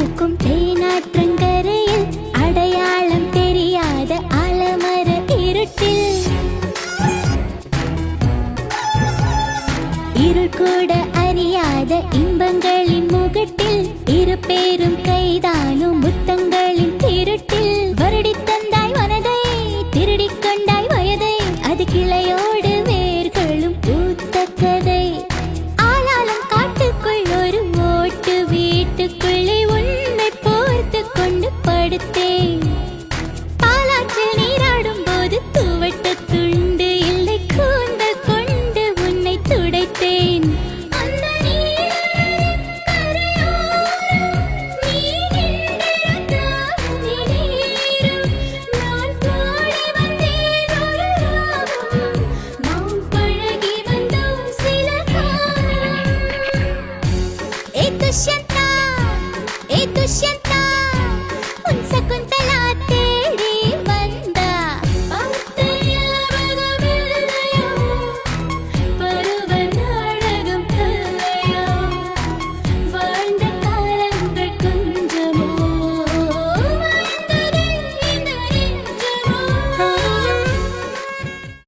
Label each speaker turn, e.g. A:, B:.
A: பூக்கும் தேனாற்றங்கரையில் அடையாளம் தெரியாத ஆலமர இருட்டில் இருள் கூட அறியாத இன்பங்களின் முகட்டில் இரு பேரும் கைதானும் முத்தங்களின் திருட்டில் வருடித் தந்தாய் மனதை திருடிக் கொண்டாய் வயதை அது கிளையோடு வேர்களும் பூத்த கதை ஆளாலும் காட்டுக்குள் ஒரு ஓட்டு வீட்டுக்குள்ளே உன்னை போர்த்து கொண்டு படுத்தேன் பாலாற்றில் நீராடும் போது துவட்ட துண்டு இல்லை கூந்தல் கொண்டு உன்னை துடைத்தேன் दुष्यंता